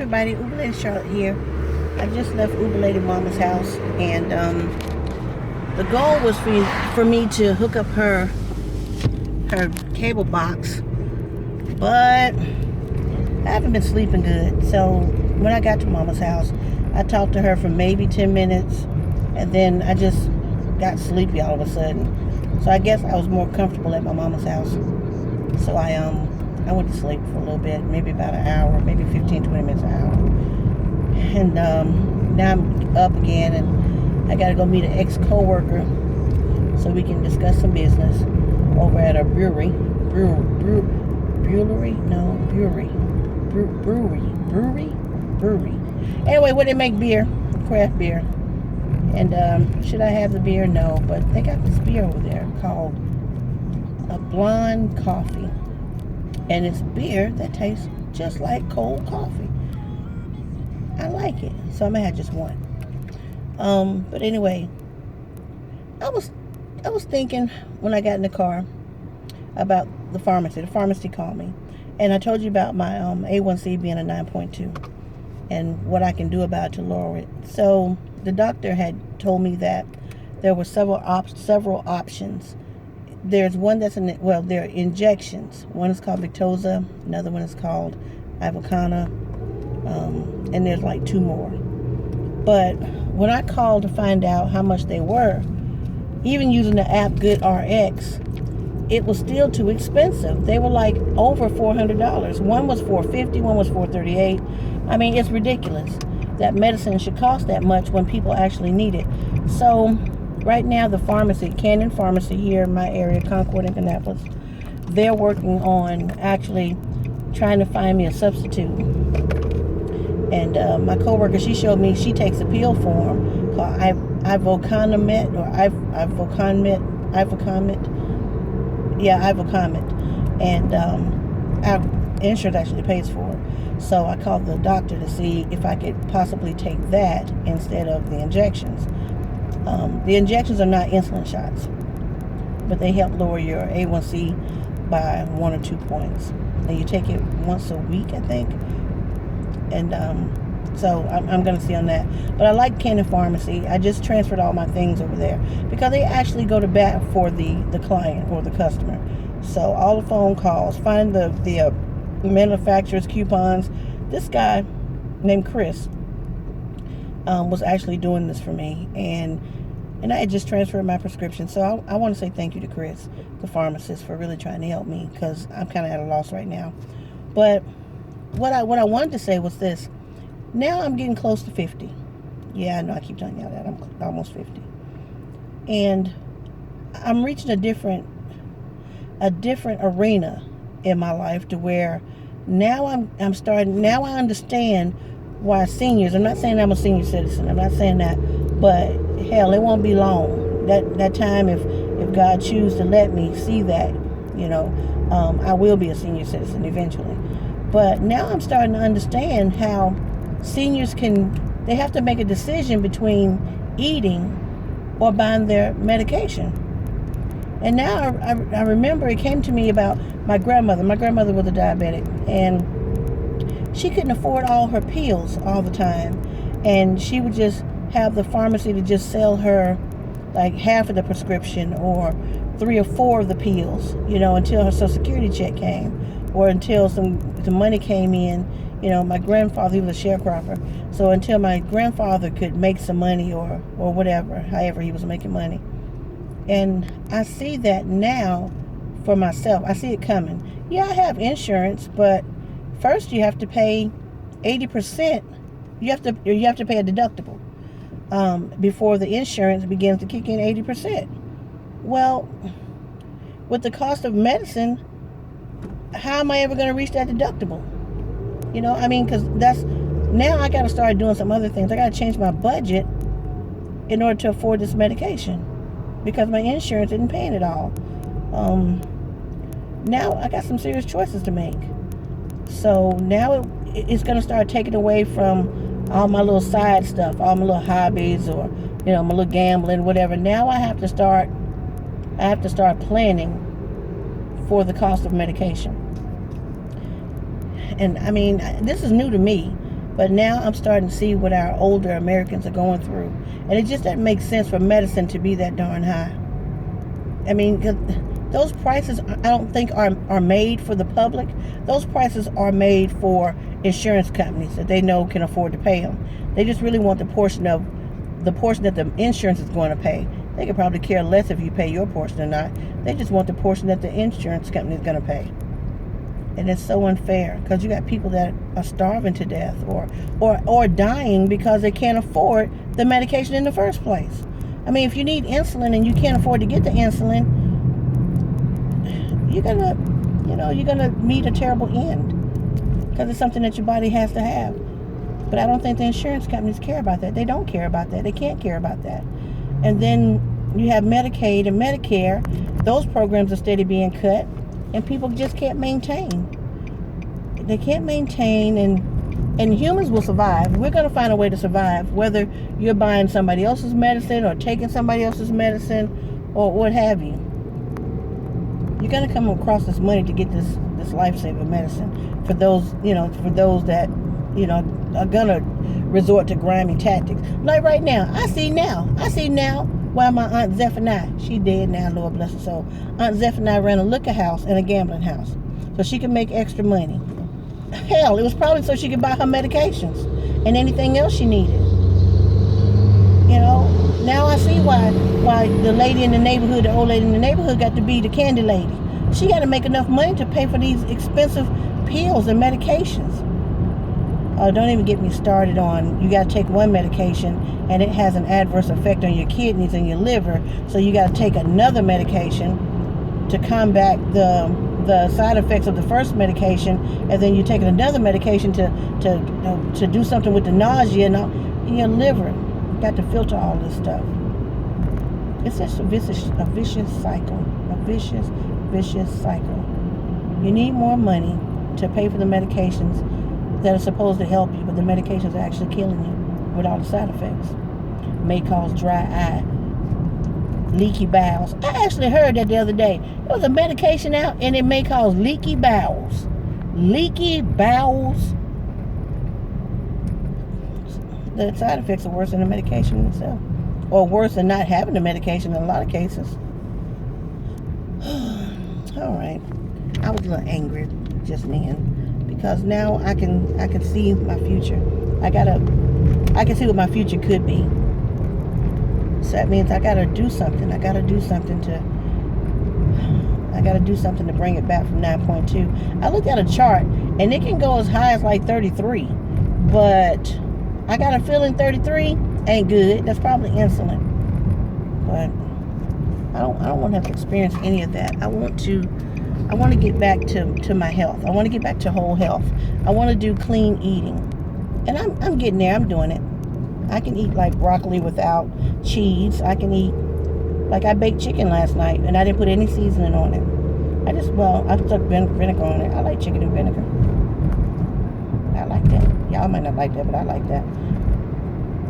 everybody, Uber Lady Charlotte here. I just left Uber Lady Mama's house, and the goal was for me to hook up her cable box, but I haven't been sleeping good. So when I got to Mama's house, I talked to her for maybe 10 minutes, and then I just got sleepy all of a sudden. So I guess I was more comfortable at my mama's house. So I went to sleep for a little bit, maybe about an hour, maybe 15, 20 minutes, an hour. And now I'm up again, and I got to go meet an ex-coworker so we can discuss some business over at a brewery. Anyway, where they make beer, craft beer. And should I have the beer? No, but they got this beer over there called a blonde coffee. And it's beer that tastes just like cold coffee. I like it, so I'm gonna have just one. But anyway, I was thinking when I got in the car about the pharmacy. The pharmacy called me, and I told you about my A1C being a 9.2 and what I can do about it to lower it. So the doctor had told me that there were several options. There's one that's there are injections. One is called Victoza, another one is called Ivocana, and there's like two more. But when I called to find out how much they were, even using the app GoodRx, it was still too expensive. They were like over $400. One was $450, one was $438. I mean, it's ridiculous that medicine should cost that much when people actually need it. So right now, the pharmacy, Canyon Pharmacy here in my area, Concord and Kannapolis, they're working on actually trying to find me a substitute. And my coworker, she showed me, she takes a pill form called Ivocamit. Yeah, Ivocamit. And our insurance actually pays for it. So I called the doctor to see if I could possibly take that instead of the injections. The injections are not insulin shots, but they help lower your A1C by 1 or 2 points. And you take it once a week, I think. And so I'm going to see on that. But I like Canyon Pharmacy. I just transferred all my things over there because they actually go to bat for the client or the customer. So all the phone calls, find the manufacturer's coupons. This guy named Chris was actually doing this for me, and I had just transferred my prescription. So I want to say thank you to Chris, the pharmacist, for really trying to help me, because I'm kind of at a loss right now. But what I wanted to say was this. Now I'm getting close to 50. Yeah, I know I keep telling y'all that. I'm almost 50. And I'm reaching a different arena in my life to where now I'm starting, now I understand why seniors, I'm not saying I'm a senior citizen, I'm not saying that, but hell, it won't be long. That time, if God chooses to let me see that, I will be a senior citizen eventually. But now I'm starting to understand how seniors they have to make a decision between eating or buying their medication. And now I remember it came to me about my grandmother. My grandmother was a diabetic, and she couldn't afford all her pills all the time. And she would just have the pharmacy to just sell her like half of the prescription or 3 or 4 of the pills, until her Social Security check came, or until the money came in. My grandfather, he was a sharecropper. So until my grandfather could make some money or whatever, however he was making money. And I see that now for myself. I see it coming. Yeah, I have insurance, but first you have to pay 80%. You have to pay a deductible before the insurance begins to kick in 80%. Well, with the cost of medicine, how am I ever going to reach that deductible? Because now I got to start doing some other things. I got to change my budget in order to afford this medication, because my insurance isn't paying it all. Now I got some serious choices to make. So now it's going to start taking away from all my little side stuff, all my little hobbies, or my little gambling, whatever. Now I have to start planning for the cost of medication. And I mean, this is new to me. But now I'm starting to see what our older Americans are going through. And it just doesn't make sense for medicine to be that darn high. I mean, those prices I don't think are made for the public. Those prices are made for insurance companies that they know can afford to pay them. They just really want the portion that the insurance is going to pay. They could probably care less if you pay your portion or not. They just want the portion that the insurance company is going to pay. And it's so unfair because you got people that are starving to death or dying because they can't afford the medication in the first place. I mean, if you need insulin and you can't afford to get the insulin, you're gonna meet a terrible end because it's something that your body has to have. But I don't think the insurance companies care about that. They don't care about that. They can't care about that. And then you have Medicaid and Medicare. Those programs are steady being cut, and people just can't maintain. They can't maintain, and humans will survive. We're going to find a way to survive, whether you're buying somebody else's medicine or taking somebody else's medicine or what have you. You're going to come across this money to get this life-saving medicine for those that, are going to resort to grimy tactics. Like right now, I see now why my Aunt Zephaniah, she dead now, Lord bless her soul. Aunt Zephaniah ran a liquor house and a gambling house so she could make extra money. Hell, it was probably so she could buy her medications and anything else she needed. Now I see why the lady in the neighborhood, the old lady in the neighborhood got to be the candy lady. She got to make enough money to pay for these expensive pills and medications. Oh, don't even get me started on you got to take one medication and it has an adverse effect on your kidneys and your liver, so you got to take another medication to combat the side effects of the first medication, and then you're taking another medication to do something with the nausea and your liver. You got to filter all this stuff. It's just a vicious cycle. A vicious cycle. You need more money to pay for the medications that are supposed to help you, but the medications are actually killing you with all the side effects. May cause dry eye, leaky bowels. I actually heard that the other day. There was a medication out and it may cause leaky bowels. Leaky bowels. The side effects are worse than the medication itself. Or worse than not having the medication in a lot of cases. All right. I was a little angry just then because now I can see my future. I can see what my future could be. So that means I gotta do something. I gotta do something to bring it back from 9.2. I looked at a chart and it can go as high as like 33, but I got a feeling 33 ain't good. That's probably insulin. But I don't want to have to experience any of that. I want to get back to my health. I want to get back to whole health. I want to do clean eating. And I'm getting there. I'm doing it. I can eat like broccoli without cheese. I can eat, like I baked chicken last night and I didn't put any seasoning on it. I stuck vinegar on it. I like chicken and vinegar. I like that. Y'all might not like that, but I like that.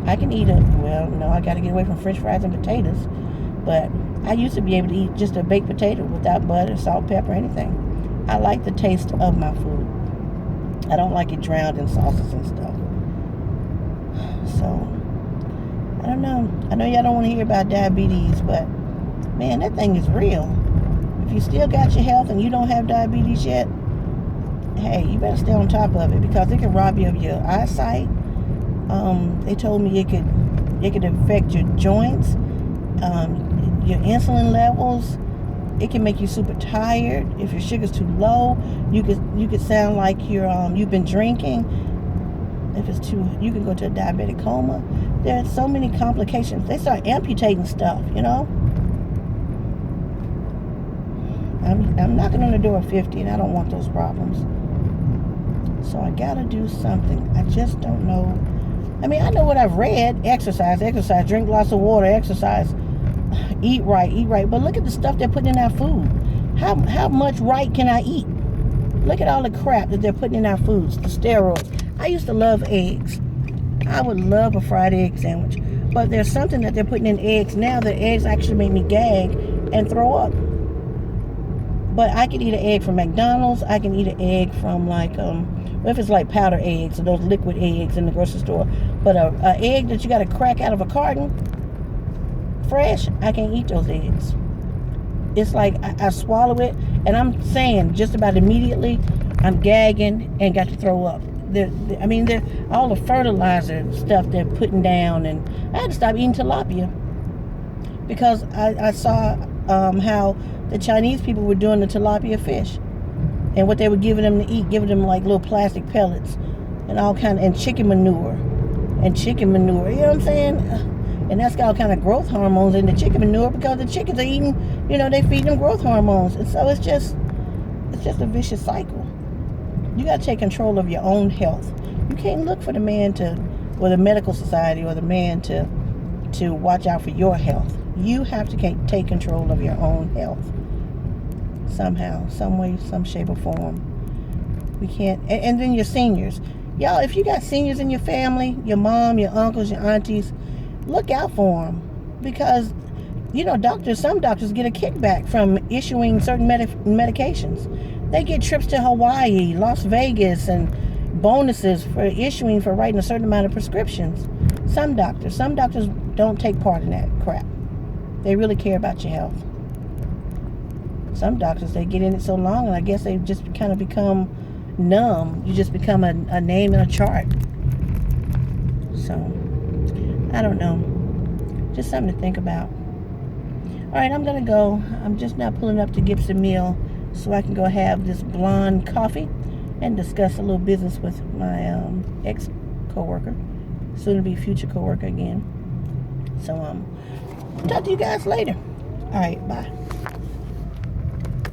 I can eat I got to get away from french fries and potatoes. But I used to be able to eat just a baked potato without butter, salt, pepper, anything. I like the taste of my food. I don't like it drowned in sauces and stuff. So, I don't know. I know y'all don't want to hear about diabetes, but man, that thing is real. If you still got your health and you don't have diabetes yet, hey, you better stay on top of it because it can rob you of your eyesight. They told me it could affect your joints, your insulin levels. It can make you super tired. If your sugar's too low, you could sound like you've been drinking. If it's too, you can go to a diabetic coma. There are so many complications. They start amputating stuff, I'm knocking on the door of 50 and I don't want those problems. So I gotta do something. I just don't know. I mean, I know what I've read. Exercise, drink lots of water, exercise, eat right. But look at the stuff they're putting in our food. How much right can I eat? Look at all the crap that they're putting in our foods, the steroids. I used to love eggs. I would love a fried egg sandwich. But there's something that they're putting in eggs now that eggs actually make me gag and throw up. But I can eat an egg from McDonald's. I can eat an egg from like if it's like powder eggs or those liquid eggs in the grocery store. But a egg that you got to crack out of a carton, fresh, I can't eat those eggs. It's like I swallow it, and I'm saying just about immediately, I'm gagging and got to throw up. They're all the fertilizer stuff they're putting down, and I had to stop eating tilapia because I saw how the Chinese people were doing the tilapia fish, and what they were giving them to eat, giving them like little plastic pellets and all kind of, and chicken manure, you know what I'm saying? And that's got all kind of growth hormones in the chicken manure because the chickens are eating, they feed them growth hormones, and so it's just a vicious cycle. You got to take control of your own health. You can't look for the man or the medical society or the man to watch out for your health. You have to take control of your own health somehow, some way, some shape or form. We can't. And then your seniors, y'all. If you got seniors in your family, your mom, your uncles, your aunties, look out for them, because some doctors get a kickback from issuing certain medications. They get trips to Hawaii, Las Vegas, and bonuses for writing a certain amount of prescriptions. Some doctors don't take part in that crap. They really care about your health. Some doctors, they get in it so long, and I guess they just kind of become numb. You just become a name in a chart. So, I don't know. Just something to think about. All right, I'm going to go. I'm just now pulling up to Gibson Mill so I can go have this blonde coffee and discuss a little business with my ex-coworker, soon-to-be future coworker again. So, talk to you guys later. All right, bye.